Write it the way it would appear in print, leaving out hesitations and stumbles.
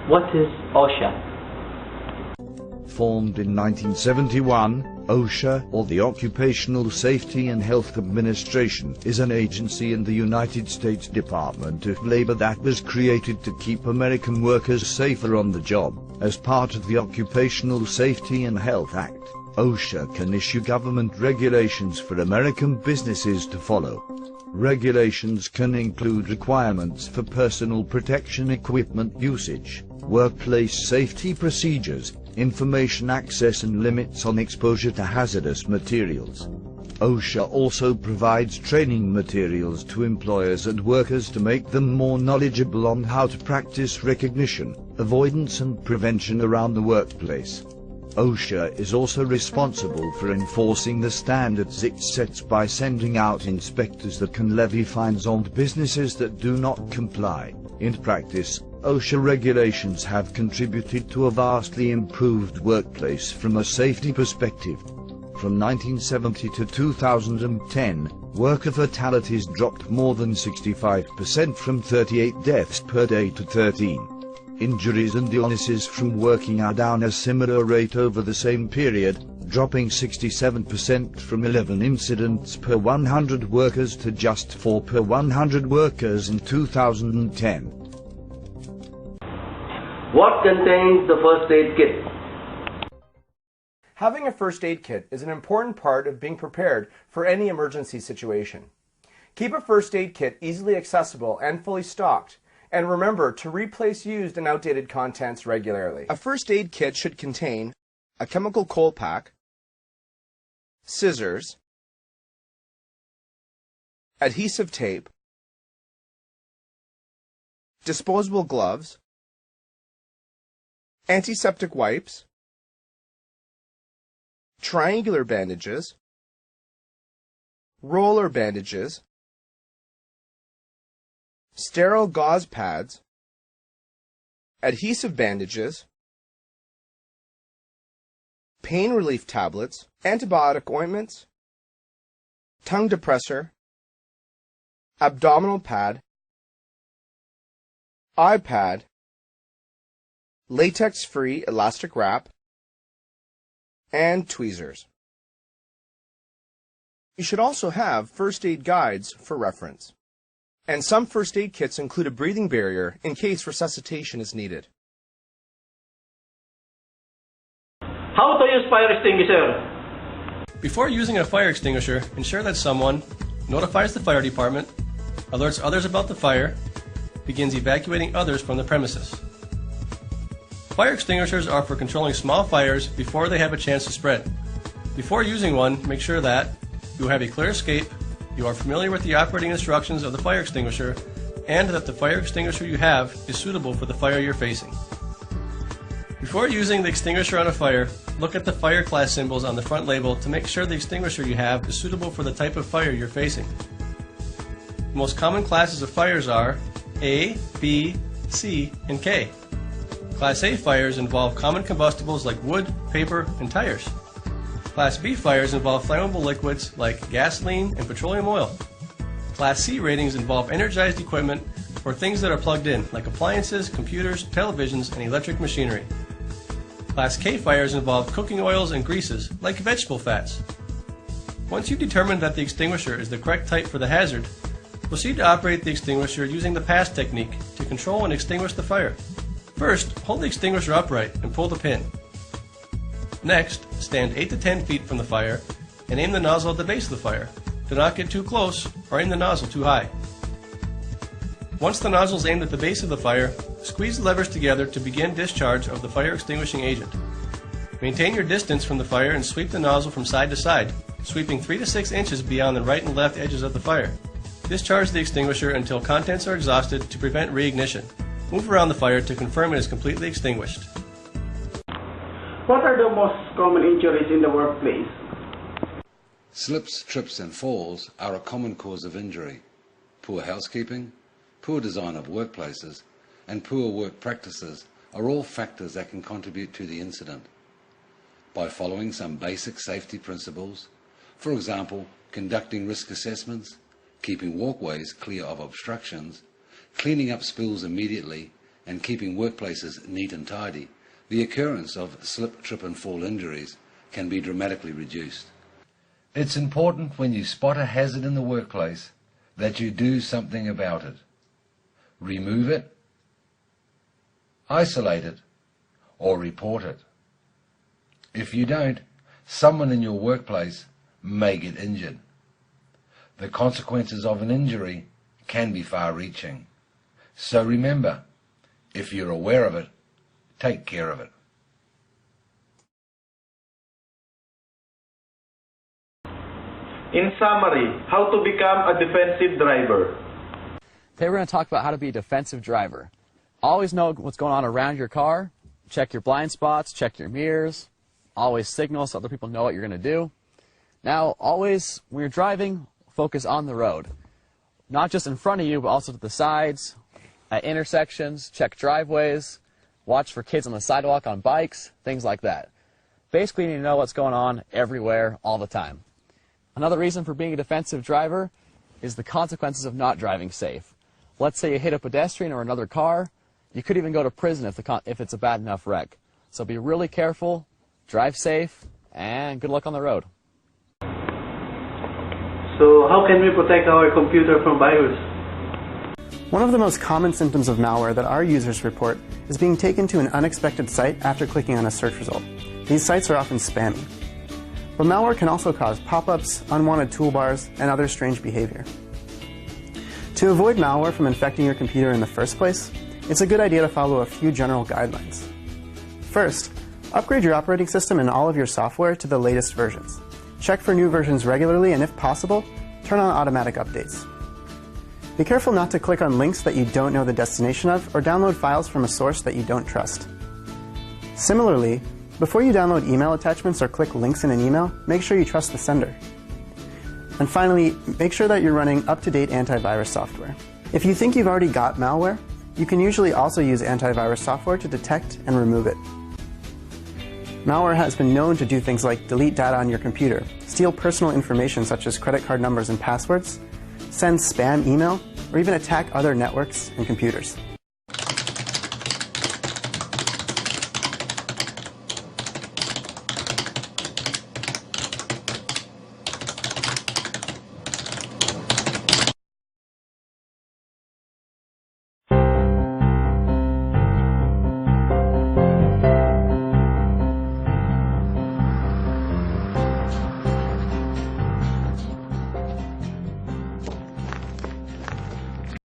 What is OSHA? Formed in 1971, OSHA, or the Occupational Safety and Health Administration, is an agency in the United States Department of Labor that was created to keep American workers safer on the job. As part of the Occupational Safety and Health Act, OSHA can issue government regulations for American businesses to follow. Regulations can include requirements for personal protection equipment usage, workplace safety procedures, information access and limits on exposure to hazardous materials. OSHA also provides training materials to employers and workers to make them more knowledgeable on how to practice recognition, avoidance and prevention around the workplace. OSHA is also responsible for enforcing the standards it sets by sending out inspectors that can levy fines on businesses that do not comply. In practice, OSHA regulations have contributed to a vastly improved workplace from a safety perspective. From 1970 to 2010, worker fatalities dropped more than 65% from 38 deaths per day to 13. Injuries and illnesses from working are down a similar rate over the same period, dropping 67% from 11 incidents per 100 workers to just 4 per 100 workers in 2010. What contains the first aid kit? Having a first aid kit is an important part of being prepared for any emergency situation. Keep a first aid kit easily accessible and fully stocked, and remember to replace used and outdated contents regularly. A first aid kit should contain a chemical cold pack, scissors, adhesive tape, disposable gloves, antiseptic wipes, triangular bandages, roller bandages, sterile gauze pads, adhesive bandages, pain relief tablets, antibiotic ointments, tongue depressor, abdominal pad, eye pad, latex-free elastic wrap, and tweezers. You should also have first aid guides for reference. And some first aid kits include a breathing barrier in case resuscitation is needed. How to use fire extinguisher? Before using a fire extinguisher, ensure that someone notifies the fire department, alerts others about the fire, begins evacuating others from the premises. Fire extinguishers are for controlling small fires before they have a chance to spread. Before using one, make sure that you have a clear escape, you are familiar with the operating instructions of the fire extinguisher, and that the fire extinguisher you have is suitable for the fire you're facing. Before using the extinguisher on a fire, look at the fire class symbols on the front label to make sure the extinguisher you have is suitable for the type of fire you're facing. The most common classes of fires are A, B, C, and K. Class A fires involve common combustibles like wood, paper, and tires. Class B fires involve flammable liquids like gasoline and petroleum oil. Class C ratings involve energized equipment or things that are plugged in, like appliances, computers, televisions, and electric machinery. Class K fires involve cooking oils and greases, like vegetable fats. Once you've determined that the extinguisher is the correct type for the hazard, proceed to operate the extinguisher using the pass technique to control and extinguish the fire. First, hold the extinguisher upright and pull the pin. Next, stand 8 to 10 feet from the fire and aim the nozzle at the base of the fire. Do not get too close or aim the nozzle too high. Once the nozzle is aimed at the base of the fire, squeeze the levers together to begin discharge of the fire extinguishing agent. Maintain your distance from the fire and sweep the nozzle from side to side, sweeping 3 to 6 inches beyond the right and left edges of the fire. Discharge the extinguisher until contents are exhausted to prevent reignition. Move around the fire to confirm it is completely extinguished. What are the most common injuries in the workplace? Slips, trips and falls are a common cause of injury. Poor housekeeping, poor design of workplaces, and poor work practices are all factors that can contribute to the incident. By following some basic safety principles, for example, conducting risk assessments, keeping walkways clear of obstructions, cleaning up spills immediately, and keeping workplaces neat and tidy, the occurrence of slip, trip and fall injuries can be dramatically reduced. It's important when you spot a hazard in the workplace that you do something about it. Remove it, isolate it, or report it. If you don't, someone in your workplace may get injured. The consequences of an injury can be far-reaching. So remember, if you're aware of it, take care of it. In summary, how to become a defensive driver. Today we're going to talk about how to be a defensive driver. Always know what's going on around your car. Check your blind spots, check your mirrors. Always signal so other people know what you're going to do. Now, always, when you're driving, focus on the road. Not just in front of you, but also to the sides, at intersections, check driveways, watch for kids on the sidewalk on bikes, things like that. Basically, you need to know what's going on everywhere, all the time. Another reason for being a defensive driver is the consequences of not driving safe. Let's say you hit a pedestrian or another car, you could even go to prison if it's a bad enough wreck. So be really careful, drive safe, and good luck on the road. So how can we protect our computer from virus? One of the most common symptoms of malware that our users report is being taken to an unexpected site after clicking on a search result. These sites are often spammy. But malware can also cause pop-ups, unwanted toolbars, and other strange behavior. To avoid malware from infecting your computer in the first place, it's a good idea to follow a few general guidelines. First, upgrade your operating system and all of your software to the latest versions. Check for new versions regularly, and if possible, turn on automatic updates. Be careful not to click on links that you don't know the destination of, or download files from a source that you don't trust. Similarly, before you download email attachments or click links in an email, make sure you trust the sender. And finally, make sure that you're running up-to-date antivirus software. If you think you've already got malware, you can usually also use antivirus software to detect and remove it. Malware has been known to do things like delete data on your computer, steal personal information such as credit card numbers and passwords, send spam email, or even attack other networks and computers.